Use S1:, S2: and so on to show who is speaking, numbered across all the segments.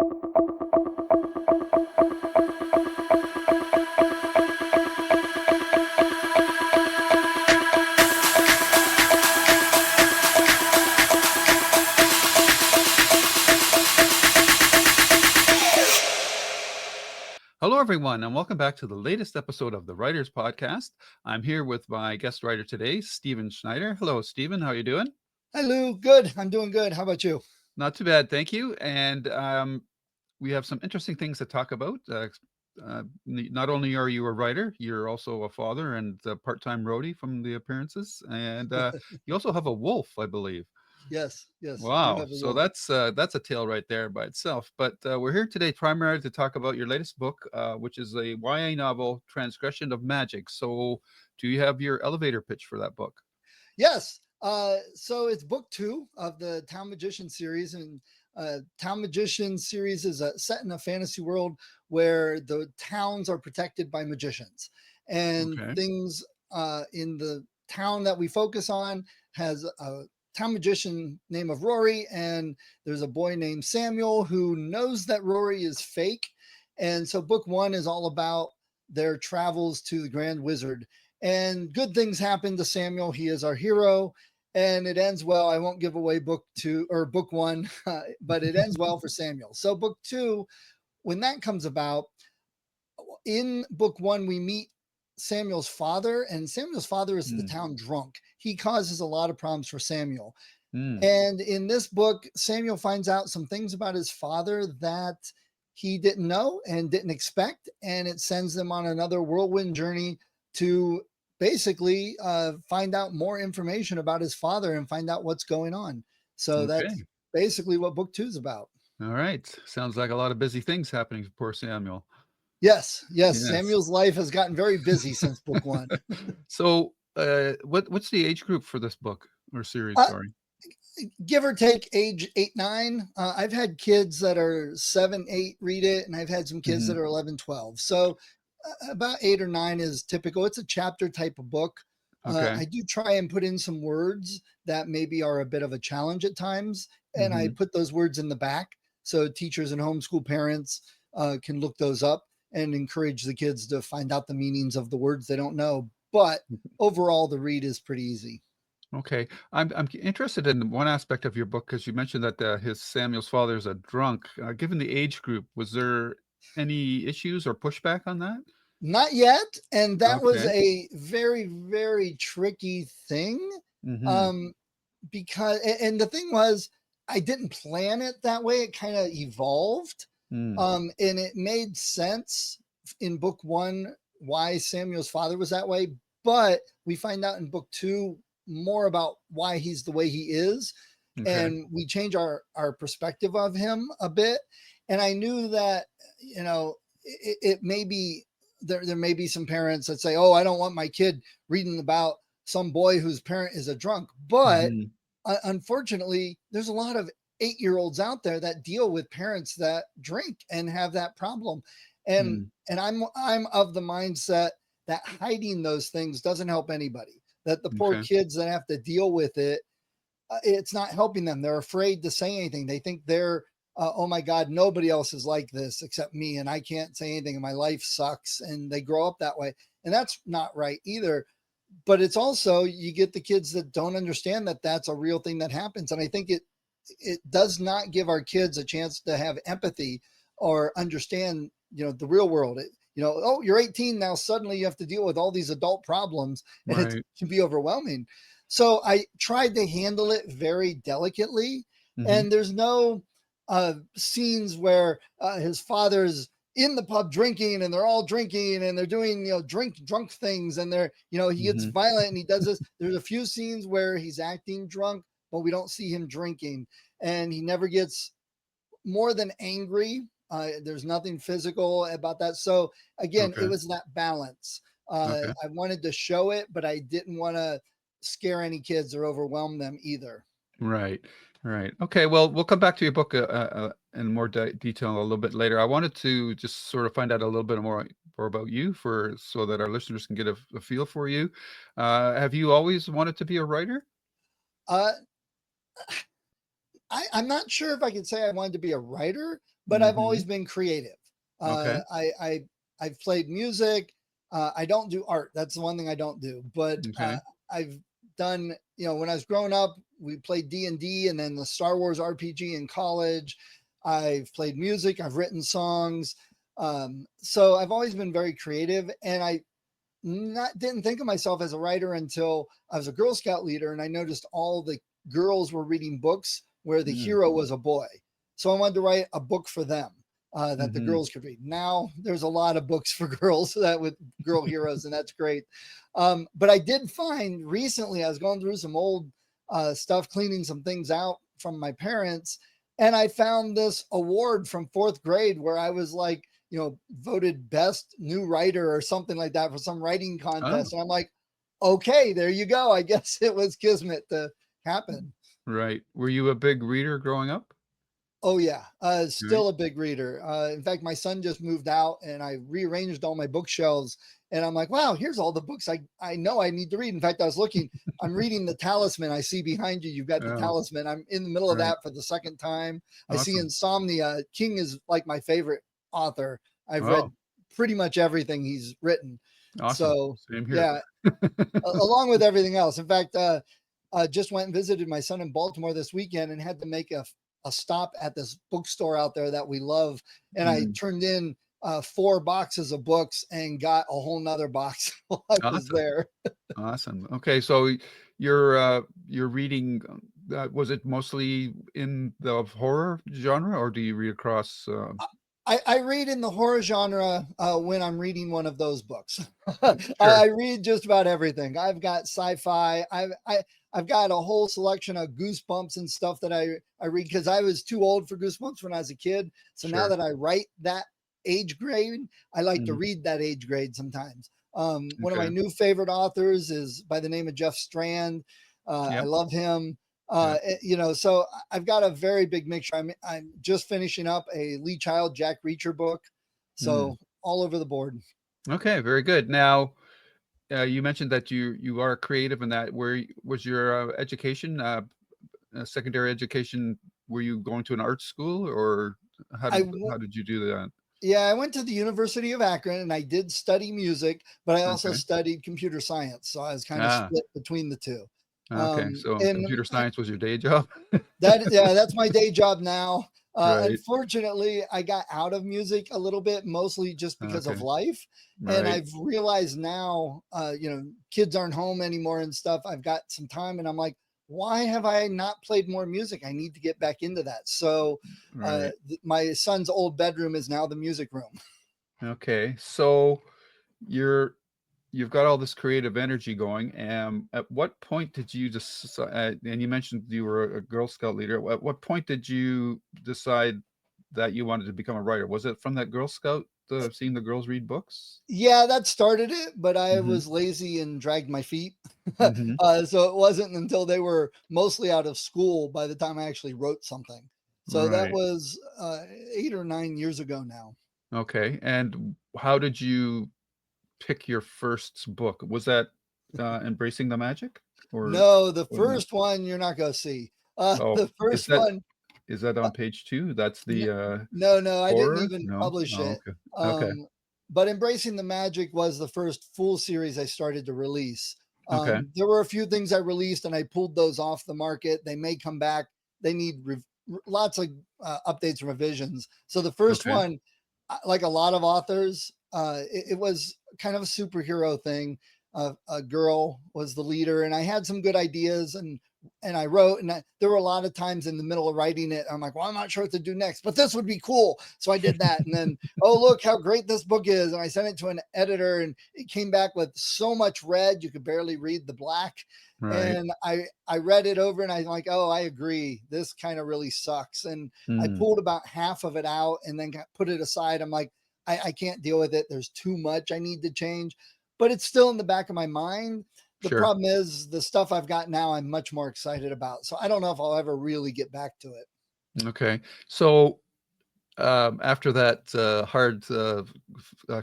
S1: Hello, everyone, and welcome back to the latest episode of the Writers Podcast. I'm here with my guest writer today, Stephen Schneider. Hello, Stephen. How are you doing?
S2: Hi, Lou. Good. I'm doing good. How about you?
S1: Not too bad, thank you. And we have some interesting things to talk about. Not only are you a writer, you're also a father and a part-time roadie from the appearances, and you also have a wolf, I believe.
S2: Yes. I do
S1: Wow.
S2: have a
S1: So
S2: wolf.
S1: that's a tale right there by itself. But we're here today primarily to talk about your latest book, which is a YA novel, Transgression of Magic. So do you have your elevator pitch for that book?
S2: Yes. So it's book 2 of the Town Magician series, and Town Magician series is set in a fantasy world where the towns are protected by magicians, and
S1: Okay.
S2: things in the town that we focus on has a town magician name of Rory, and there's a boy named Samuel who knows that Rory is fake, and so book 1 is all about their travels to the Grand Wizard, and good things happen to Samuel. He is our hero, and it ends well. I won't give away book 2 or book 1, but it ends well for Samuel. So book 2, when that comes about, in book 1 we meet Samuel's father, and Samuel's father is the
S1: Mm,
S2: town drunk. He causes a lot of problems for Samuel.
S1: mm,
S2: And in this book, Samuel finds out some things about his father that he didn't know and didn't expect. And it sends them on another whirlwind journey to basically find out more information about his father and find out what's going on. So that's
S1: okay.
S2: basically what book 2 is about.
S1: All right. Sounds like a lot of busy things happening for poor Samuel.
S2: Yes.
S1: Yes.
S2: Samuel's life has gotten very busy since book 1.
S1: So what's the age group for this book or series?
S2: Uh,
S1: Sorry.
S2: give or take age 8, 9. I've had kids that are 7, 8 read it, and I've had some kids
S1: Hmm.
S2: that are 11, 12. So about 8 or 9 is typical. It's a chapter type of book.
S1: Okay.
S2: I do try and put in some words that maybe are a bit of a challenge at times, and I
S1: Hmm.
S2: put those words in the back so teachers and homeschool parents can look those up and encourage the kids to find out the meanings of the words they don't know. But overall, the read is pretty easy.
S1: Okay. I'm interested in one aspect of your book because you mentioned that his Samuel's father is a drunk. Given the age group, was there any issues or pushback on that?
S2: Not yet, and that was
S1: Okay.
S2: a very, very tricky thing,
S1: Hmm.
S2: um, because and the thing was, I didn't plan it that way, it kinda evolved,
S1: Mm.
S2: and it made sense in book 1 why Samuel's father was that way, but we find out in book 2 more about why he's the way he is,
S1: Okay.
S2: and we change our perspective of him a bit, and I knew that, it may be there may be some parents that say, "Oh, I don't want my kid reading about some boy whose parent is a drunk." But
S1: Hmm.
S2: unfortunately, there's a lot of 8-year-olds out there that deal with parents that drink and have that problem. And
S1: Mm.
S2: I'm of the mindset that hiding those things doesn't help anybody. That the poor
S1: Okay.
S2: kids that have to deal with it, it's not helping them. They're afraid to say anything. They think they're, oh my God, nobody else is like this except me, and I can't say anything, and my life sucks. And they grow up that way. And that's not right either. But it's also, you get the kids that don't understand that that's a real thing that happens. And I think it does not give our kids a chance to have empathy or understand, the real world. Oh, you're 18 now, suddenly you have to deal with all these adult problems, and it
S1: Right.
S2: can be overwhelming. So I tried to handle it very delicately,
S1: Hmm.
S2: and there's no scenes where his father's in the pub drinking, and they're all drinking, and they're doing drunk things, and he gets
S1: Hmm.
S2: violent and he does this. There's a few scenes where he's acting drunk, but we don't see him drinking, and he never gets more than angry. There's nothing physical about that. So again, it
S1: Okay.
S2: was that balance.
S1: Okay.
S2: I wanted to show it, but I didn't want to scare any kids or overwhelm them either.
S1: Right. Right. Okay. Well, we'll come back to your book in more detail a little bit later. I wanted to just sort of find out a little bit more about you for so that our listeners can get a feel for you. Have you always wanted to be a writer?
S2: Uh, I'm not sure if I could say I wanted to be a writer, but I've always
S1: Mhm.
S2: been creative.
S1: Okay.
S2: I've played music. I don't do art. That's the one thing I don't do. But
S1: Okay.
S2: I've done, when I was growing up, we played D&D and then the Star Wars RPG in college. I've played music. I've written songs. So I've always been very creative, and I not didn't think of myself as a writer until I was a Girl Scout leader, and I noticed all the girls were reading books where the
S1: Mm.
S2: hero was a boy. So I wanted to write a book for them that the
S1: Mhm.
S2: girls could read. Now there's a lot of books for girls that with girl heroes, and that's great. But I did find recently I was going through some old stuff, cleaning some things out from my parents, and I found this award from fourth grade where I was like, voted best new writer or something like that for some writing
S1: Oh,
S2: contest. And I'm like, okay, there you go. I guess it was kismet to happen.
S1: right. Were you a big reader growing up?
S2: Oh yeah,
S1: Right.
S2: still a big reader. In fact, my son just moved out, and I rearranged all my bookshelves. And I'm like, wow, here's all the books I know I need to read. In fact, I was looking. I'm reading the Talisman. I see behind you. You've got the
S1: Oh,
S2: Talisman. I'm in the middle of
S1: right.
S2: that for the second time. I see
S1: Awesome.
S2: Insomnia. King is like my favorite author. I've
S1: Oh,
S2: read pretty much everything he's written.
S1: awesome.
S2: So
S1: Same here.
S2: yeah, along with everything else. In fact, just went and visited my son in Baltimore this weekend and had to make a stop at this bookstore out there that we love. And I
S1: Mm,
S2: turned in 4 boxes of books and got a whole nother box while I was
S1: awesome.
S2: there.
S1: Awesome. Okay, so you're reading, was it mostly in the horror genre, or do you read across,
S2: I read in the horror genre when I'm reading one of those books. I
S1: sure.
S2: read just about everything. I've got sci-fi. I've got a whole selection of Goosebumps and stuff that I read because I was too old for Goosebumps when I was a kid. So now
S1: Sure.
S2: that I write that age grade, I like to
S1: Mhm.
S2: read that age grade sometimes. One of my
S1: Okay.
S2: new favorite authors is by the name of Jeff Strand. I
S1: Yep.
S2: love him.
S1: Yep.
S2: So I've got a very big mixture. I'm just finishing up a Lee Child, Jack Reacher book,
S1: Mm.
S2: so all over the board.
S1: Okay, very good. Now, you mentioned that you are creative in that. Where was your education, secondary education? Were you going to an art school, or how
S2: I
S1: did
S2: w-
S1: how did you do that?
S2: yeah, I went to the University of Akron and I did study music, but I also
S1: Okay.
S2: studied computer science, so I was kind of
S1: Ah,
S2: split between the two.
S1: okay. So
S2: And
S1: computer science was your day job?
S2: that's my day job now.
S1: Right.
S2: Unfortunately, I got out of music a little bit, mostly just because of
S1: Okay.
S2: life. And
S1: Right.
S2: I've realized now, kids aren't home anymore and stuff. I've got some time, and I'm like, why have I not played more music? I need to get back into that. So,
S1: Right.
S2: my son's old bedroom is now the music room.
S1: Okay. So you're you've got all this creative energy going. At what point did you just, and you mentioned you were a Girl Scout leader. At what point did you decide that you wanted to become a writer? Was it from that Girl Scout, seeing the girls read books?
S2: Yeah, that started it, but I
S1: Hmm.
S2: was lazy and dragged my feet.
S1: Hmm.
S2: So it wasn't until they were mostly out of school by the time I actually wrote something. So that
S1: Right.
S2: was 8 or 9 years ago now.
S1: Okay. And how did you pick your first book? Was that Embracing the Magic, or
S2: No, the
S1: or not?
S2: first one you're not going to see.
S1: Oh,
S2: The first one,
S1: is that
S2: uh,
S1: on page two? That's
S2: n-
S1: the
S2: no, I didn't
S1: horror?
S2: even
S1: No?
S2: publish
S1: Oh,
S2: it.
S1: okay. Okay.
S2: Um, but Embracing the Magic was the first full series I started to release.
S1: Okay.
S2: There were a few things I released and I pulled those off the market. They may come back. They need lots of updates and revisions. So the first
S1: Okay.
S2: one, like a lot of authors, it was kind of a superhero thing. A girl was the leader, and I had some good ideas, and I wrote, and there were a lot of times in the middle of writing it, I'm like, well, I'm not sure what to do next, but this would be cool. So I did that. And then, oh, look how great this book is. And I sent it to an editor, and it came back with so much red, you could barely read the black.
S1: Right.
S2: And I read it over and I'm like, oh, I agree. This kind of really sucks. And I
S1: Mm,
S2: pulled about half of it out and then put it aside. I'm like, I can't deal with it. There's too much I need to change, but it's still in the back of my mind. The
S1: sure.
S2: problem is the stuff I've got now, I'm much more excited about. So I don't know if I'll ever really get back to it.
S1: Okay. So, after that, hard,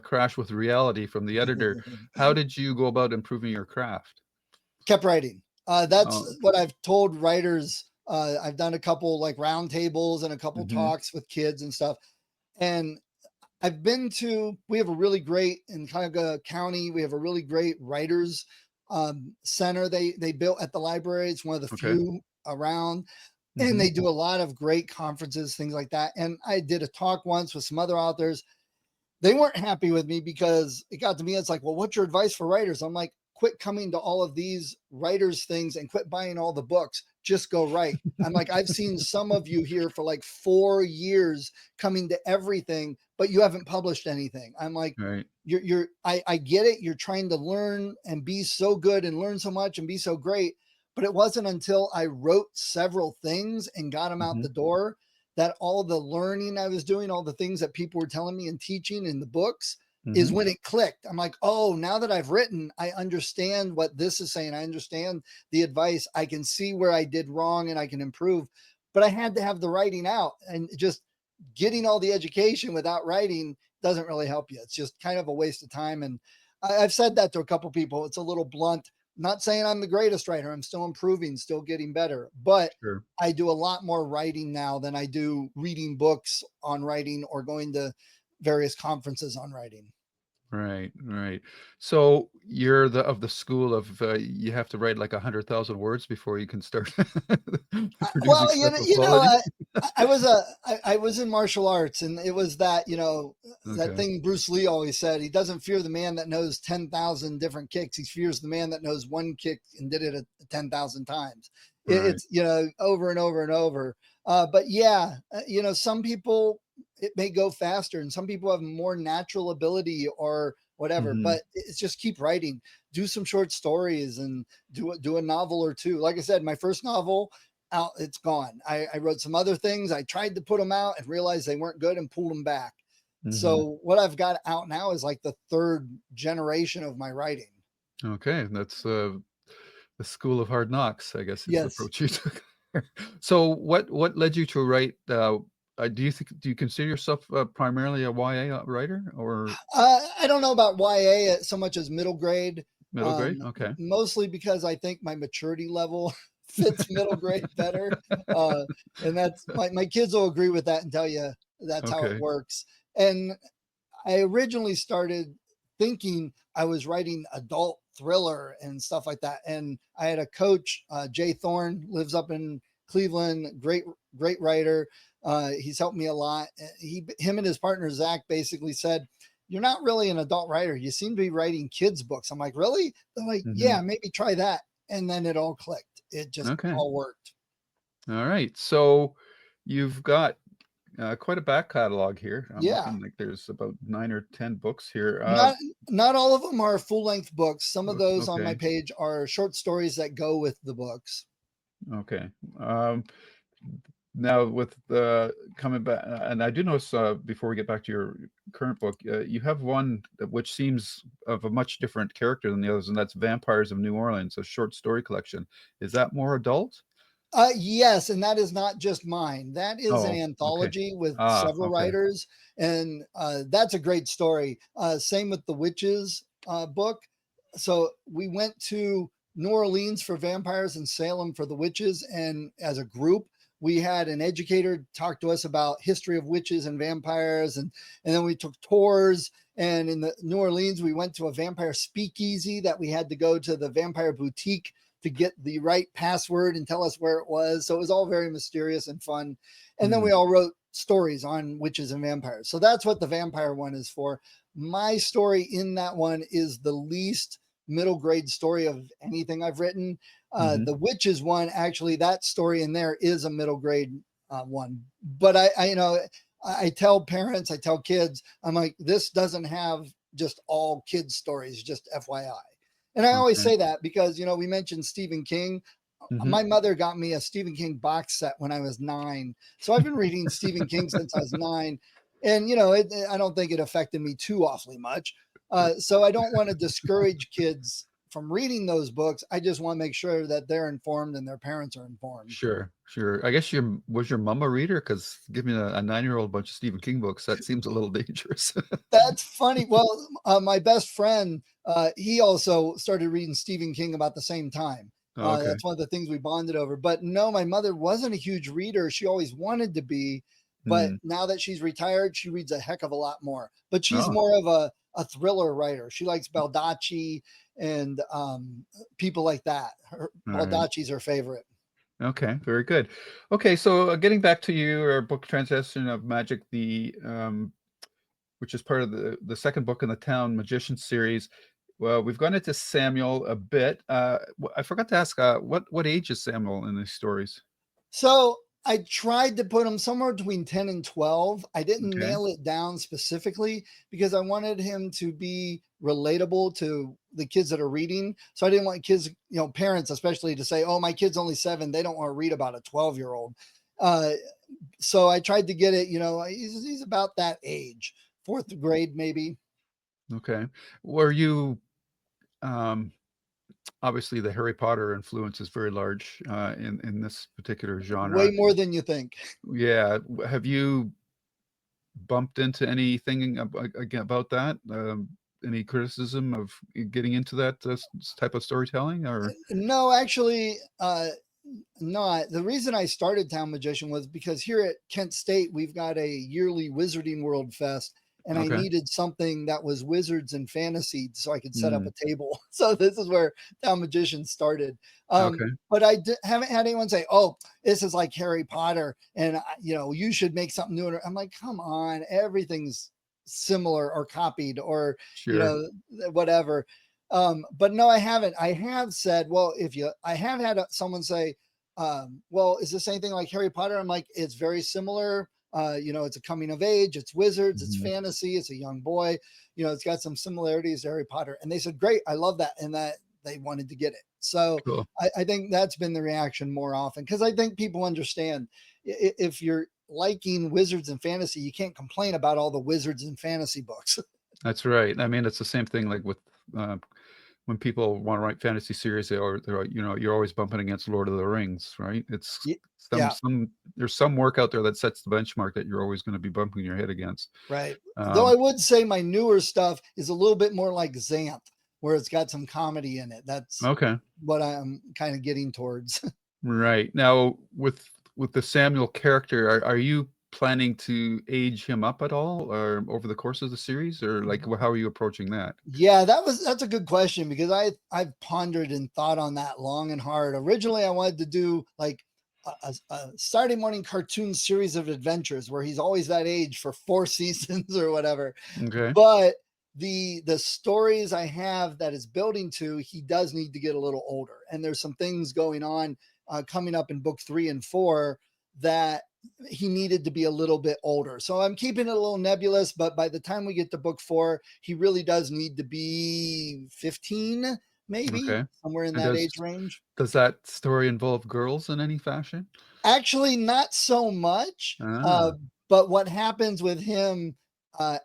S1: crash with reality from the editor, how did you go about improving your craft?
S2: Kept writing. That's
S1: Oh,
S2: what I've told writers I've done a couple like round tables and a couple
S1: Hmm.
S2: talks with kids and stuff. And we have a really great in Cuyahoga County. We have a really great writers center they built at the library. It's one of the
S1: Okay.
S2: few around, and
S1: Hmm.
S2: they do a lot of great conferences, things like that. And I did a talk once with some other authors. They weren't happy with me because it got to me. It's like, well, what's your advice for writers? I'm like, quit coming to all of these writers things and quit buying all the books. Just go write. I'm like, I've seen some of you here for like 4 years coming to everything, but you haven't published anything. I'm like,
S1: Right.
S2: I get it. You're trying to learn and be so good and learn so much and be so great. But it wasn't until I wrote several things and got them out
S1: Hmm.
S2: the door that all the learning I was doing, all the things that people were telling me and teaching in the books is
S1: Hmm.
S2: when it clicked. I'm like, oh, now that I've written, I understand what this is saying. I understand the advice. I can see where I did wrong and I can improve. But I had to have the writing out, and just getting all the education without writing doesn't really help you. It's just kind of a waste of time. And I've said that to a couple people. It's a little blunt. Not saying I'm the greatest writer. I'm still improving, still getting better. But
S1: Sure.
S2: I do a lot more writing now than I do reading books on writing or going to various conferences on writing.
S1: Right, right. So you're the school of you have to write like 100,000 words before you can start producing
S2: Well,
S1: stuff of
S2: you know,
S1: quality.
S2: I was in martial arts, and it was that that
S1: Okay.
S2: thing Bruce Lee always said. He doesn't fear the man that knows 10,000 different kicks. He fears the man that knows one kick and did it 10,000 times.
S1: Right.
S2: It's over and over and over. But yeah, some people it may go faster, and some people have more natural ability or whatever.
S1: Hmm.
S2: But it's just keep writing. Do some short stories and do a novel or two. Like I said, my first novel out, it's gone. I wrote some other things. I tried to put them out and realized they weren't good and pulled them back.
S1: Hmm.
S2: So what I've got out now is like the third generation of my writing.
S1: Okay, that's the school of hard knocks, I guess, is the
S2: Yes.
S1: approach you took. So what led you to write? Do you consider yourself primarily a YA writer or
S2: I don't know about YA so much as middle grade,
S1: middle grade? Okay.
S2: mostly because I think my maturity level fits middle grade better. Uh, and that's my kids will agree with that and tell you that's how it
S1: Okay.
S2: works. And I originally started thinking I was writing adult thriller and stuff like that. And I had a coach, Jay Thorne, lives up in Cleveland, great writer. He's helped me a lot. Him and his partner Zach basically said, "You're not really an adult writer. You seem to be writing kids' books." I'm like, "Really?" They're like,
S1: Hmm.
S2: "Yeah, maybe try that." And then it all clicked. It just
S1: Okay.
S2: all worked.
S1: All right. So you've got quite a back catalog here. I'm
S2: Yeah.
S1: looking like there's about 9 or 10 books here.
S2: Not not all of them are full-length books. Some of those on my
S1: Okay.
S2: page are short stories that go with the books.
S1: Okay. Now with the coming back, and I do notice before we get back to your current book, you have one which seems of a much different character than the others, and that's Vampires of New Orleans, a short story collection. Is that more adult?
S2: Yes, and that is not just mine. That is an
S1: Oh, okay.
S2: anthology with
S1: Ah,
S2: several
S1: okay.
S2: writers, and that's a great story. Same with the Witches book. So we went to New Orleans for vampires and Salem for the witches, and as a group, we had an educator talk to us about history of witches and vampires, and then we took tours. And in the New Orleans, we went to a vampire speakeasy that we had to go to the vampire boutique to get the right password and tell us where it was. So it was all very mysterious and fun. And then
S1: Hmm.
S2: we all wrote stories on witches and vampires. So that's what the vampire one is for. My story in that one is the least middle grade story of anything I've written.
S1: Hmm.
S2: The witches one, actually, that story in there is a middle grade one. But I tell parents, I tell kids, I'm like, this doesn't have just all kids stories, just FYI. And I always
S1: Okay.
S2: say that because, we mentioned Stephen King.
S1: Hmm.
S2: My mother got me a Stephen King box set when I was 9. So I've been reading Stephen King since I was 9. And, I don't think it affected me too awfully much. So I don't want to discourage kids from reading those books. I just want to make sure that they're informed and their parents are informed.
S1: Sure, sure. I guess your mom a reader? Because give me a 9-year-old bunch of Stephen King books. That seems a little dangerous.
S2: That's funny. Well, my best friend, he also started reading Stephen King about the same time.
S1: Oh, okay.
S2: That's one of the things we bonded over. But no, my mother wasn't a huge reader. She always wanted to be, but
S1: Mm.
S2: now that she's retired, she reads a heck of a lot more. But she's
S1: Oh,
S2: more of a thriller writer. She likes Baldacci and people like that.
S1: all right.
S2: Baldacci's her favorite.
S1: Okay, very good. Okay, so getting back to your book, Transgression of Magic, the which is part of the second book in the Town Magician series. Well, we've gone into Samuel a bit. I forgot to ask, what age is Samuel in these stories?
S2: So I tried to put him somewhere between 10 and 12. I didn't
S1: Okay.
S2: nail it down specifically because I wanted him to be relatable to the kids that are reading. So I didn't want kids, parents especially, to say, oh, my kid's only 7. They don't want to read about a 12-year-old. Uh, so I tried to get it, he's about that age, fourth grade, maybe.
S1: Okay. Were you um, obviously the Harry Potter influence is very large in this particular
S2: Way
S1: genre.
S2: more than you think.
S1: Yeah. Have you bumped into anything about that? Any criticism of getting into that type of storytelling, or?
S2: No, actually, not. The reason I started Town Magician was because here at Kent State, we've got a yearly Wizarding World Fest, and I
S1: Okay.
S2: needed something that was wizards and fantasy so I could set up
S1: Mm,
S2: a table. So this is where Town Magician started.
S1: okay.
S2: But I haven't had anyone say, "Oh, this is like Harry Potter," and you should make something new. I'm like, come on, everything's similar or copied or
S1: Sure.
S2: whatever. But no, I haven't. I have said, well, I have had someone say, well, is this anything like Harry Potter? I'm like, it's very similar. It's a coming of age, it's wizards, it's
S1: Mhm.
S2: fantasy, it's a young boy, it's got some similarities to Harry Potter. And they said, great, I love that. And that they wanted to get it. So
S1: Cool.
S2: I think that's been the reaction more often because I think people understand if you're liking wizards and fantasy, you can't complain about all the wizards and fantasy books.
S1: That's right. I mean, it's the same thing like with uh, when people want to write fantasy series, you're always bumping against Lord of the Rings, right? It's
S2: Yeah,
S1: there's some work out there that sets the benchmark that you're always going to be bumping your head against.
S2: right. Though I
S1: Um,
S2: would say my newer stuff is a little bit more like Xanth, where it's got some comedy in it. That's
S1: okay,
S2: what I'm kind of getting towards.
S1: right. Now with the Samuel character, are you planning to age him up at all, or over the course of the series, or like how are you approaching that?
S2: Yeah, that's a good question because I've pondered and thought on that long and hard. Originally, I wanted to do like a Saturday morning cartoon series of adventures where he's always that age for 4 seasons or whatever.
S1: Okay.
S2: But the stories I have that is building to, he does need to get a little older, and there's some things going on coming up in book 3 and 4 that he needed to be a little bit older. So I'm keeping it a little nebulous, but by the time we get to book 4, he really does need to be 15, maybe
S1: Okay.
S2: somewhere in
S1: And
S2: that age range.
S1: does that story involve girls in any fashion?
S2: Actually, not so much.
S1: Ah,
S2: But what happens with him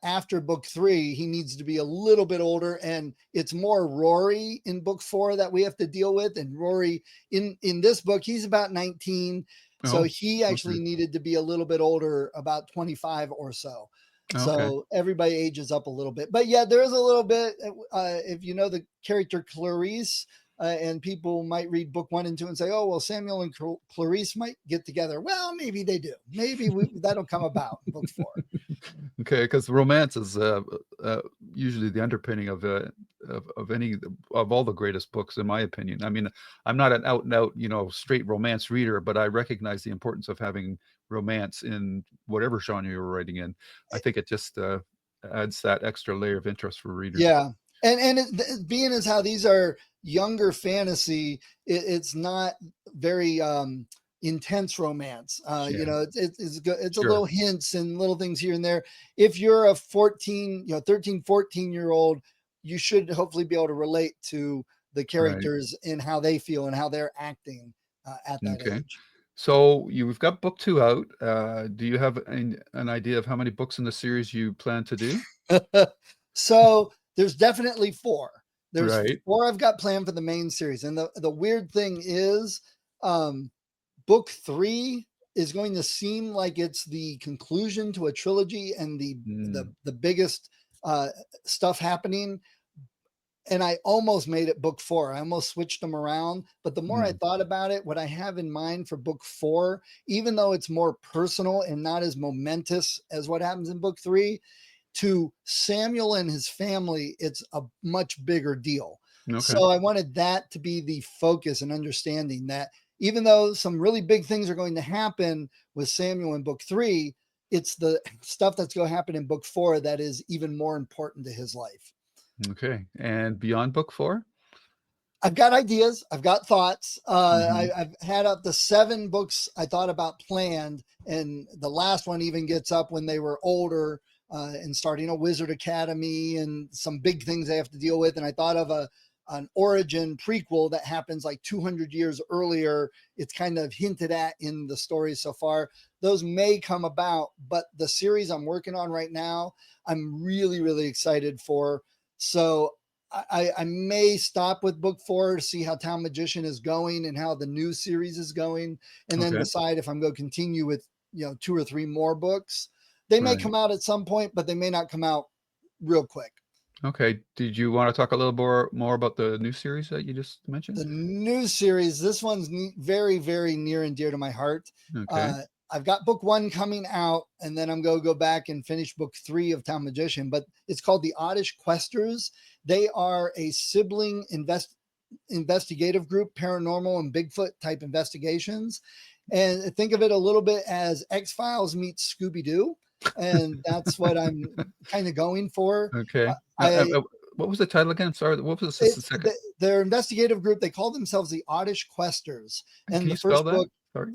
S2: after book 3, he needs to be a little bit older, and it's more Rory in book 4 that we have to deal with. And Rory in this book, he's about 19, so
S1: oh,
S2: he actually
S1: okay.
S2: needed to be a little bit older, about 25 or so.
S1: Okay.
S2: So everybody ages up a little bit, but yeah, there is a little bit. If you know the character Clarise, and people might read book 1 and 2 and say, "Oh, well, Samuel and Clarice might get together." Well, maybe they do. Maybe that'll come about in book 4.
S1: Okay, because romance is usually the underpinning of any of all the greatest books, in my opinion. I mean, I'm not an out and out, straight romance reader, but I recognize the importance of having romance in whatever genre you're writing in. I think it just adds that extra layer of interest for readers.
S2: Yeah, and being as how these are younger fantasy, it's not very intense romance.
S1: Yeah,
S2: It's a
S1: sure.
S2: little hints and little things here and there. If you're a 14, 13, 14-year old, you should hopefully be able to relate to the
S1: Right.
S2: characters and how they feel and how they're acting at that
S1: Okay.
S2: age.
S1: So you've got book two out. Do you have an idea of how many books in the series you plan to do?
S2: So there's definitely 4. There's
S1: Right.
S2: 4 I've got planned for the main series. And the weird thing is, um, book 3 is going to seem like it's the conclusion to a trilogy and the
S1: Mm,
S2: the biggest uh, stuff happening. and I almost made it book 4. I almost switched them around. But the more I
S1: Mm,
S2: thought about it, what I have in mind for book 4, even though it's more personal and not as momentous as what happens in book 3, to Samuel and his family, it's a much bigger deal.
S1: okay.
S2: So I wanted that to be the focus and understanding that even though some really big things are going to happen with Samuel in book 3, it's the stuff that's going to happen in book 4 that is even more important to his life.
S1: Okay. And beyond book 4?
S2: I've got ideas. I've got thoughts.
S1: Mhm.
S2: I've had up to 7 books I thought about planned, and the last one even gets up when they were older and starting a wizard academy and some big things they have to deal with. And I thought of an origin prequel that happens like 200 years earlier. It's kind of hinted at in the stories so far. Those may come about, but the series I'm working on right now, I'm really, really excited for. So I may stop with book 4 to see how Town Magician is going and how the new series is going, and then
S1: Okay.
S2: decide if I'm going to continue with 2 or 3 more books. They may
S1: Right.
S2: come out at some point, but they may not come out real quick.
S1: Okay. Did you want to talk a little more about the new series that you just mentioned?
S2: The new series, this one's very, very near and dear to my heart.
S1: Okay.
S2: Uh, I've got book 1 coming out, and then I'm going to go back and finish book 3 of Town Magician. But it's called the Oddish Questers. They are a sibling investigative group, paranormal and Bigfoot type investigations. And think of it a little bit as X Files meets Scooby Doo. And that's what I'm kind of going for.
S1: Okay.
S2: I
S1: What was the title again? Sorry. What was this, the
S2: it's
S1: second?
S2: their investigative group. They call themselves the Oddish Questers.
S1: Can
S2: And
S1: you
S2: the
S1: spell
S2: first
S1: that?
S2: book,
S1: Sorry.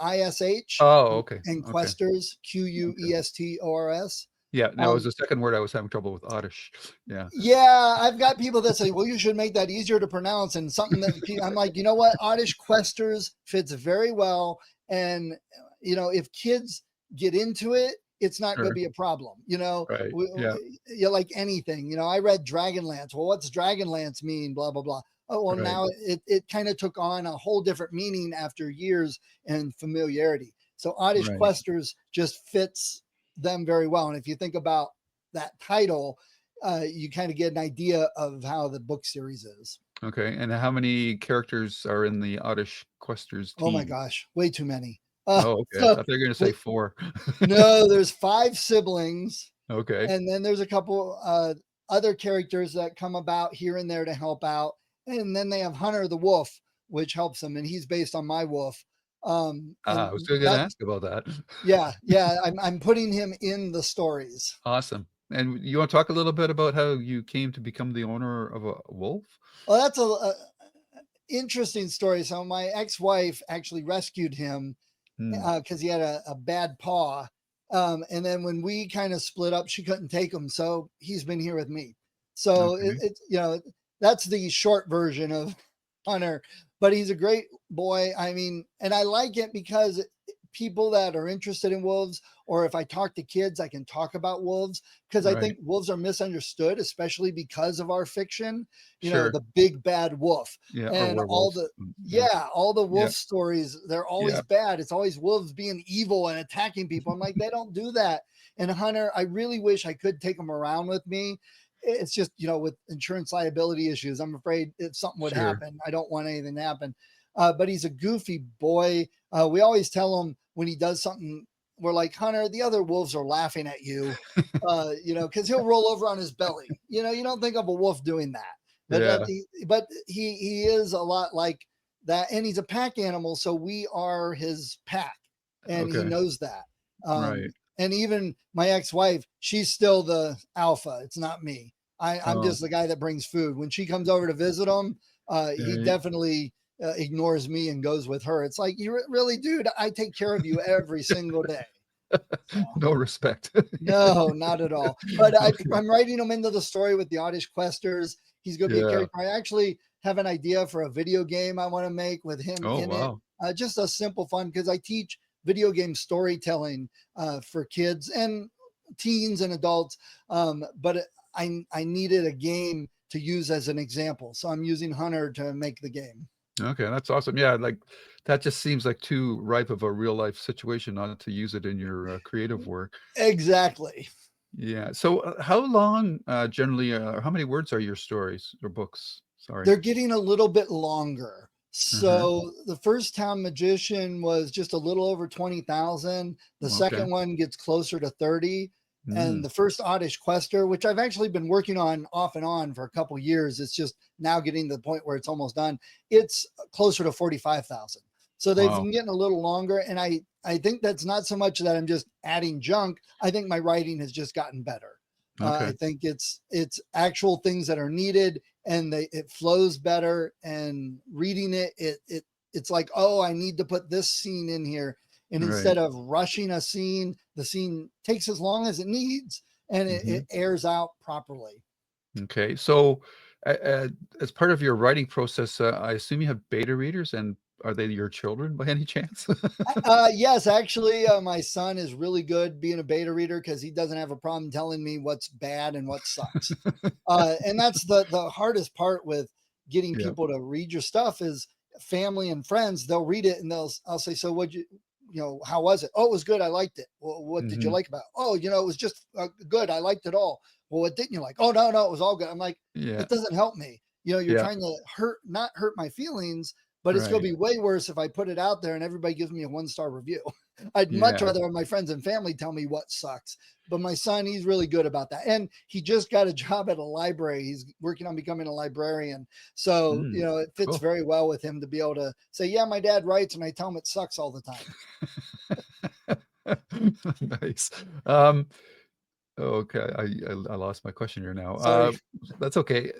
S2: Oddish,
S1: Oh, okay.
S2: and
S1: Okay.
S2: Questers,
S1: Okay.
S2: Questors.
S1: Yeah. No, it was
S2: Um,
S1: the second word I was having trouble with. Oddish. Yeah.
S2: yeah, I've got people that say, well, you should make that easier to pronounce, and something that I'm like, you know what? Oddish Questers fits very well. And, if kids get into it, it's not going to
S1: Sure.
S2: be a problem.
S1: Right. Yeah.
S2: Like anything, I read Dragonlance. Well, what's Dragonlance mean? Blah, blah, blah. Oh, well,
S1: Right.
S2: now it kind of took on a whole different meaning after years and familiarity. So Oddish
S1: Right.
S2: Questers just fits them very well. And if you think about that title, you kind of get an idea of how the book series is.
S1: Okay. And how many characters are in the Oddish Questers
S2: Oh my
S1: team?
S2: gosh, way too many.
S1: Oh, okay. I
S2: So
S1: thought you were going to say
S2: we,
S1: 4.
S2: no, there's 5 siblings,
S1: Okay.
S2: and then there's a couple other characters that come about here and there to help out, and then they have Hunter the Wolf, which helps them, and he's based on my wolf.
S1: I was
S2: And
S1: going to
S2: that,
S1: ask about that.
S2: yeah, yeah, I'm putting him in the stories.
S1: Awesome. And you want to talk a little bit about how you came to become the owner of a wolf?
S2: Well, that's a interesting story. So my ex-wife actually rescued him
S1: Hmm.
S2: because he had a bad paw. And then when we kind of split up, she couldn't take him. So he's been here with me. So
S1: Okay.
S2: that's the short version of Hunter, but he's a great boy. I mean, and I like it because people that are interested in wolves, or if I talk to kids, I can talk about wolves because I
S1: Right.
S2: think wolves are misunderstood, especially because of our fiction,
S1: Sure.
S2: the big bad wolf
S1: Yeah. Or
S2: and
S1: werewolves. Yeah.
S2: all the
S1: Yeah.
S2: wolf stories, they're always
S1: Yeah.
S2: bad. It's always wolves being evil and attacking people. I'm like, they don't do that. And Hunter, I really wish I could take him around with me. It's just, with insurance liability issues, I'm afraid if something would
S1: Sure.
S2: happen, I don't want anything to happen. But he's a goofy boy. We always tell him when he does something, we're like, Hunter, the other wolves are laughing at you, because he'll roll over on his belly. You don't think of a wolf doing that. But
S1: Yeah.
S2: he is a lot like that, and he's a pack animal, so we are his pack, and he
S1: Okay.
S2: knows that.
S1: Right.
S2: And even my ex-wife, she's still the alpha. It's not me. I'm
S1: Oh,
S2: just the guy that brings food. When she comes over to visit him, he
S1: yeah.
S2: definitely ignores me and goes with her. It's like, you really, dude, I take care of you every single day. So.
S1: No respect.
S2: No, not at all. But
S1: Okay.
S2: I'm writing him into the story with the Oddish Questers. He's going to be a
S1: Yeah.
S2: character. I actually have an idea for a video game I want to make with him
S1: Oh,
S2: in it.
S1: wow.
S2: Just a simple fun because I teach video game storytelling for kids and teens and adults. But I needed a game to use as an example. So I'm using Hunter to make the game.
S1: Okay, that's awesome. Yeah, like that just seems like too ripe of a real life situation not to use it in your creative work.
S2: Exactly.
S1: Yeah. So, how long, generally, how many words are your stories or books? Sorry.
S2: They're getting a little bit longer.
S1: Uh-huh.
S2: So the first Town Magician was just a little over 20,000. The
S1: Okay.
S2: second one gets closer to 30. And
S1: Mm.
S2: the first Oddish Quester, which I've actually been working on off and on for a couple years, it's just now getting to the point where it's almost done. It's closer to 45,000. So they've
S1: Wow.
S2: been getting a little longer. And I think that's not so much that I'm just adding junk. I think my writing has just gotten better. I
S1: Okay.
S2: think it's actual things that are needed, and it flows better, and reading it's like, oh, I need to put this scene in here, and
S1: Right.
S2: instead of rushing a scene, the scene takes as long as it needs, and it
S1: Mhm.
S2: airs out properly.
S1: Okay. So, as part of your writing process, I assume you have beta readers, and are they your children by any chance?
S2: Yes, actually, my son is really good being a beta reader because he doesn't have a problem telling me what's bad and what sucks. And that's the hardest part with getting
S1: Yeah.
S2: people to read your stuff is family and friends. They'll read it and I'll say, so what how was it? Oh, it was good. I liked it. Well, what did you
S1: Mhm.
S2: like about it? Oh, it was just good. I liked it all. Well, what didn't you like? Oh, no, it was all good. I'm like,
S1: Yeah.
S2: that doesn't help me. You're
S1: Yeah.
S2: trying to not hurt my feelings, but it's going
S1: Right.
S2: to be way worse if I put it out there and everybody gives me a 1-star review. I'd much
S1: Yeah.
S2: rather have my friends and family tell me what sucks. But my son, he's really good about that. And he just got a job at a library. He's working on becoming a librarian. So,
S1: Mm.
S2: it fits
S1: Cool.
S2: very well with him to be able to say, yeah, my dad writes, and I tell him it sucks all the time.
S1: Nice. Okay, I lost my question here now.
S2: Sorry.
S1: That's okay.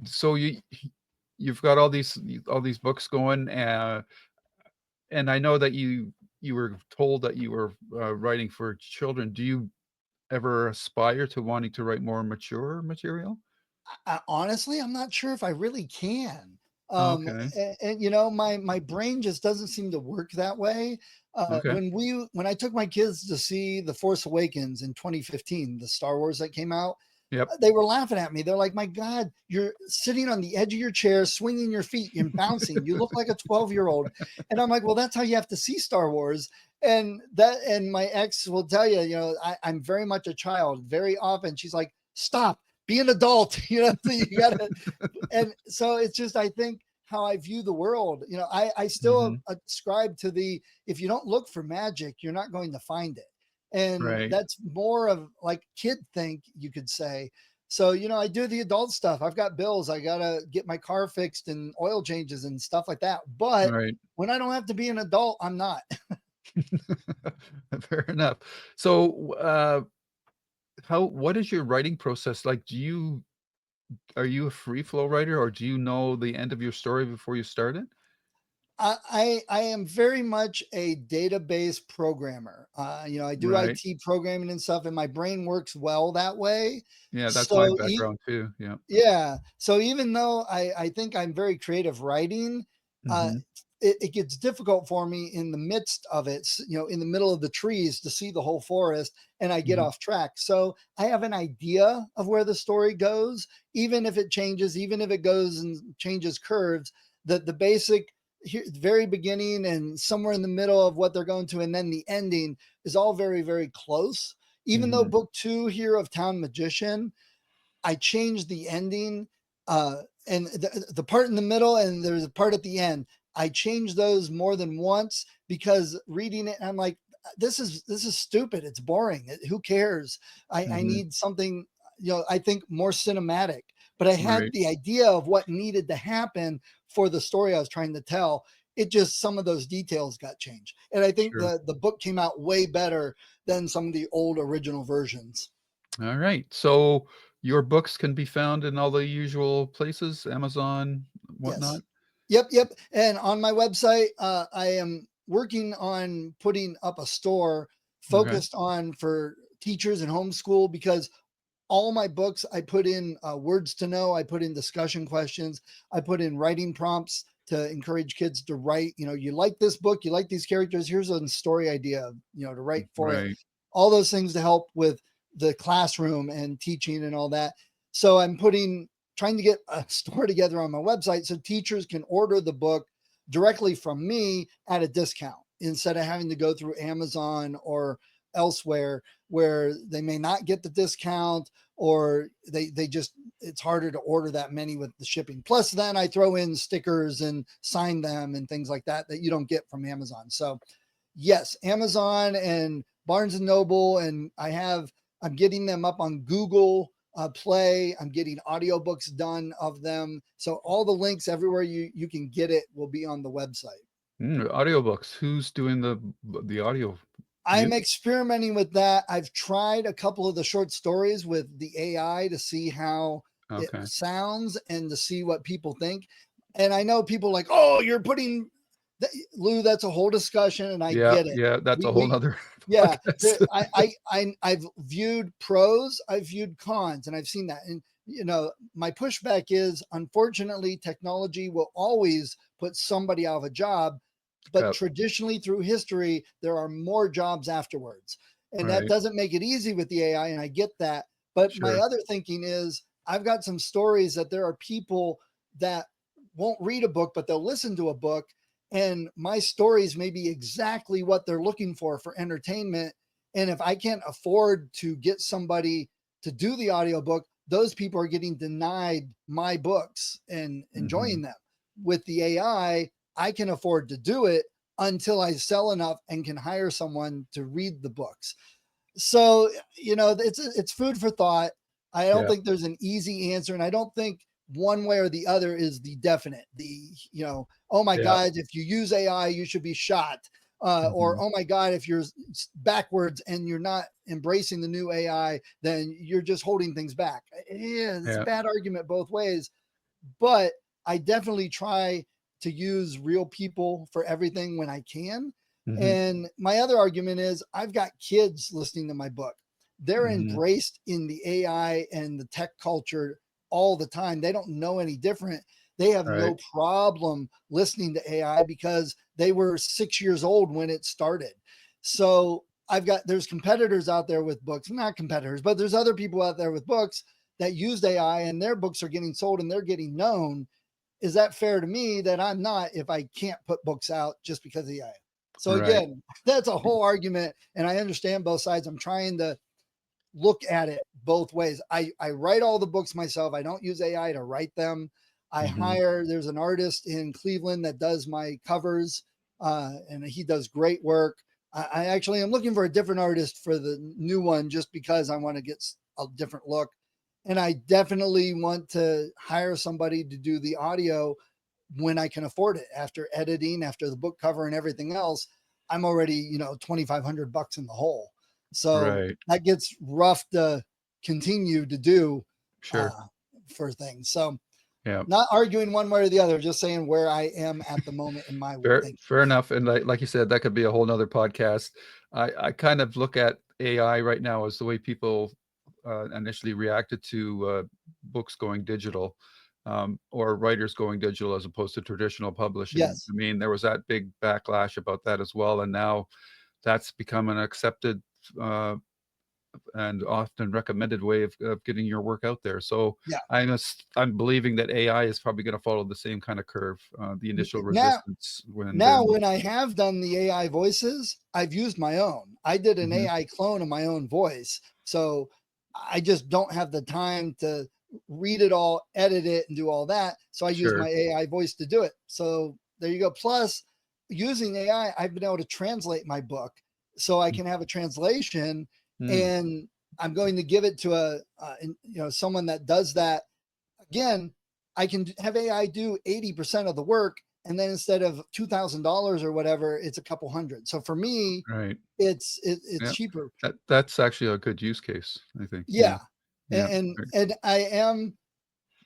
S1: So you've got all these books going, and I know that you were told that you were writing for children. Do you ever aspire to wanting to write more mature material?
S2: Honestly, I'm not sure if I really can.
S1: Okay.
S2: My brain just doesn't seem to work that way.
S1: Okay.
S2: When I took my kids to see The Force Awakens in 2015, the Star Wars that came out,
S1: Yep.
S2: they were laughing at me. They're like, "My God, you're sitting on the edge of your chair, swinging your feet and bouncing. You look like a 12-year-old." And I'm like, "Well, that's how you have to see Star Wars." And my ex will tell you, I'm very much a child. Very often, she's like, "Stop, be an adult." So you gotta. And so it's just, I think, how I view the world. I still
S1: Mhm.
S2: ascribe to the, if you don't look for magic, you're not going to find it. And
S1: Right.
S2: that's more of like kid think, you could say. So, I do the adult stuff. I've got bills. I got to get my car fixed and oil changes and stuff like that. But
S1: Right.
S2: when I don't have to be an adult, I'm not.
S1: Fair enough. So, what is your writing process like? Are you a free flow writer, or do you know the end of your story before you start it?
S2: I am very much a database programmer. I do
S1: Right.
S2: IT programming and stuff, and my brain works well that way.
S1: Yeah, that's my
S2: So
S1: background too. Yeah.
S2: yeah. So even though I think I'm very creative writing, uh,
S1: Mhm.
S2: it gets difficult for me in the midst of it, in the middle of the trees to see the whole forest, and I get
S1: Mhm.
S2: off track. So I have an idea of where the story goes, even if it changes, even if it goes and changes curves, the basic here, very beginning and somewhere in the middle of what they're going to, and then the ending is all very, very close. Even though
S1: Mhm.
S2: book two here of Town Magician, I changed the ending, and the part in the middle, and there's a part at the end. I changed those more than once because reading it, I'm like, this is stupid. It's boring. Who cares? I
S1: Mhm.
S2: need something, I think more cinematic. But I had
S1: Right.
S2: the idea of what needed to happen for the story I was trying to tell. It just, some of those details got changed, and I think
S1: Sure.
S2: the book came out way better than some of the old original versions.
S1: All right. So your books can be found in all the usual places, Amazon, whatnot?
S2: Yes. Yep. And on my website, I am working on putting up a store
S1: Okay.
S2: focused on for teachers and homeschool, because all my books, I put in words to know, I put in discussion questions, I put in writing prompts to encourage kids to write. You like this book, you like these characters, here's a story idea, to write for it.
S1: Right.
S2: All those things to help with the classroom and teaching and all that. So I'm trying to get a store together on my website so teachers can order the book directly from me at a discount instead of having to go through Amazon or elsewhere where they may not get the discount, or they just, it's harder to order that many with the shipping. Plus then I throw in stickers and sign them and things like that you don't get from Amazon. So yes, Amazon and Barnes and Noble, and I'm getting them up on Google Play. I'm getting audiobooks done of them. So all the links everywhere you can get it will be on the website.
S1: Audiobooks. Who's doing the audio?
S2: I'm experimenting with that. I've tried a couple of the short stories with the AI to see how it
S1: Okay.
S2: sounds and to see what people think. And I know people like, oh, you're putting Lou, that's a whole discussion, and I
S1: Yeah,
S2: get it.
S1: yeah, that's a whole nother
S2: Yeah,
S1: podcast.
S2: I've viewed pros, I've viewed cons, and I've seen that. And my pushback is, unfortunately, technology will always put somebody out of a job, but
S1: Yep.
S2: traditionally through history, there are more jobs afterwards. And that
S1: Right.
S2: doesn't make it easy with the AI, and I get that. But my
S1: Sure.
S2: other thinking is, I've got some stories that there are people that won't read a book, but they'll listen to a book, and my stories may be exactly what they're looking for entertainment. And if I can't afford to get somebody to do the audiobook, those people are getting denied my books and enjoying them. With the AI, I can afford to do it until I sell enough and can hire someone to read the books. So, it's food for thought. I don't
S1: Yeah.
S2: think there's an easy answer, and I don't think one way or the other is the definite. Oh my
S1: Yeah.
S2: God, if you use AI, you should be shot. Or, oh my God, if you're backwards and you're not embracing the new AI, then you're just holding things back. Yeah, it's a
S1: Yeah.
S2: bad argument both ways. But I definitely try to use real people for everything when I can. And my other argument is, I've got kids listening to my book. They're embraced in the AI and the tech culture all the time. They don't know any different. They have
S1: Right.
S2: no problem listening to AI because they were 6 years old when it started. So there's competitors out there with books, not competitors, but there's other people out there with books that used AI, and their books are getting sold and they're getting known. Is that fair to me that I'm not, if I can't put books out just because of the AI? So
S1: Right.
S2: again, that's a whole argument, and I understand both sides. I'm trying to look at it both ways. I write all the books myself. I don't use AI to write them. There's an artist in Cleveland that does my covers, and he does great work. I actually am looking for a different artist for the new one just because I want to get a different look. And I definitely want to hire somebody to do the audio when I can afford it. After editing, after the book cover and everything else, I'm already, $2,500 in the hole. So
S1: Right.
S2: that gets rough to continue to do
S1: Sure.
S2: for things. So
S1: Yeah.
S2: not arguing one way or the other, just saying where I am at the moment in my thinking.
S1: Fair enough. And like you said, that could be a whole nother podcast. I kind of look at AI right now as the way people initially reacted to books going digital, or writers going digital as opposed to traditional publishing.
S2: Yes.
S1: I mean, there was that big backlash about that as well. And now that's become an accepted uh, and often recommended way of getting your work out there. So
S2: Yeah.
S1: I'm believing that AI is probably going to follow the same kind of curve, the initial
S2: Now,
S1: resistance when
S2: Now,
S1: then.
S2: when I have done the AI voices, I've used my own. I did an
S1: Mhm.
S2: AI clone of my own voice. So I just don't have the time to read it all, edit it, and do all that. So I use
S1: Sure.
S2: my AI voice to do it. So there you go. Plus, using AI, I've been able to translate my book so I can have a translation,
S1: Mm.
S2: and I'm going to give it to someone that does that. Again, I can have AI do 80% of the work, and then instead of $2,000 or whatever, it's a couple hundred. So for me,
S1: Right.
S2: it's
S1: Yeah.
S2: cheaper.
S1: That's actually a good use case, I think. Yeah.
S2: Yeah.
S1: Yeah.
S2: And
S1: Right.
S2: and I am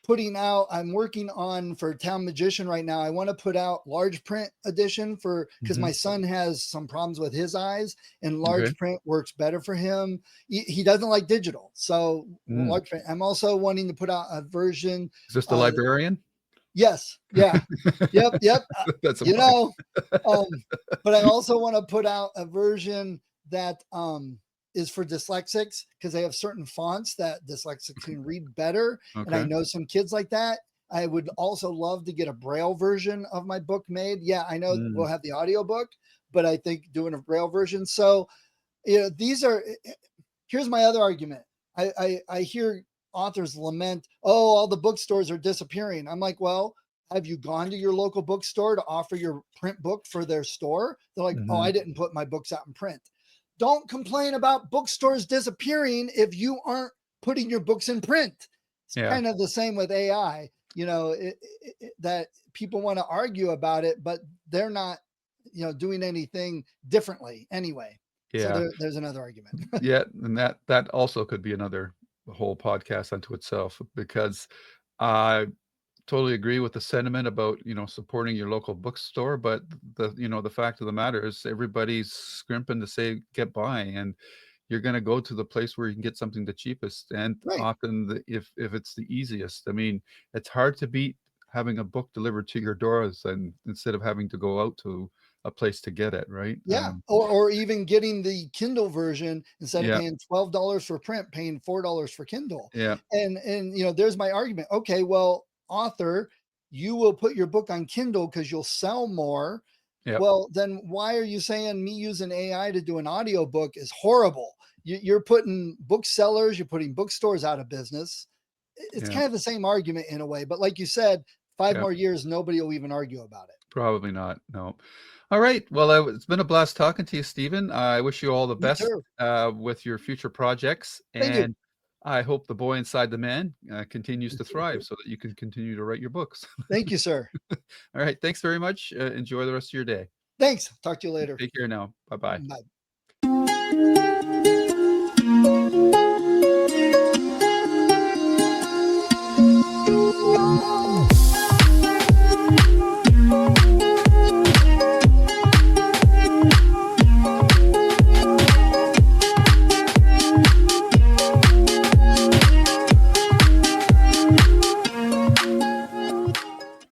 S2: I'm working on, for Town Magician right now, I want to put out large print edition because my
S1: Mhm.
S2: son has some problems with his eyes, and large
S1: Okay.
S2: print works better for him. He doesn't like digital. So
S1: Mm.
S2: large print. I'm also wanting to put out a version.
S1: Is this the
S2: uh,
S1: librarian?
S2: Yes. Yeah. Yep.
S1: That's a
S2: You
S1: fine.
S2: know, but I also want to put out a version that is for dyslexics, because they have certain fonts that dyslexics can read better. And I
S1: Okay.
S2: know some kids like that. I would also love to get a Braille version of my book made. Yeah, I know we'll
S1: Mm.
S2: have the audiobook, but I think doing a Braille version. So these are. Here's my other argument. I hear authors lament, oh, all the bookstores are disappearing. I'm like, well, have you gone to your local bookstore to offer your print book for their store? They're like, oh, I
S1: Mhm.
S2: didn't put my books out in print. Don't complain about bookstores disappearing if you aren't putting your books in print. It's
S1: Yeah.
S2: kind of the same with AI, that people want to argue about it, but they're not, doing anything differently anyway. So
S1: Yeah.
S2: there's another argument.
S1: Yeah, and that also could be another whole podcast unto itself because I totally agree with the sentiment about, supporting your local bookstore, but the fact of the matter is everybody's scrimping to say get by, and you're gonna go to the place where you can get something the cheapest and
S2: Right.
S1: often if it's the easiest. I mean, it's hard to beat having a book delivered to your doors and instead of having to go out to a place to get it, right?
S2: Yeah, or even getting the Kindle version instead of
S1: Yeah,
S2: paying $12 for print, paying $4 for Kindle.
S1: yeah,
S2: And there's my argument. Okay, well, author, you will put your book on Kindle because you'll sell more.
S1: yeah,
S2: Well, then why are you saying me using AI to do an audiobook is horrible? You're putting booksellers, you're putting bookstores out of business. It's
S1: yeah,
S2: kind of the same argument in a way, but like you said, 5
S1: yeah.
S2: more years, nobody will even argue about it.
S1: Probably not, no. All right, well, it's been a blast talking to you, Stephen. I wish you all the
S2: Me
S1: best,
S2: too.
S1: with your future projects,
S2: Thank you.
S1: and I hope the boy inside the man, continues to thrive so that you can continue to write your books.
S2: Thank you, sir.
S1: All right, thanks very much, enjoy the rest of your day.
S2: Thanks. Talk to you later.
S1: Take care now. Bye-bye.
S2: Bye.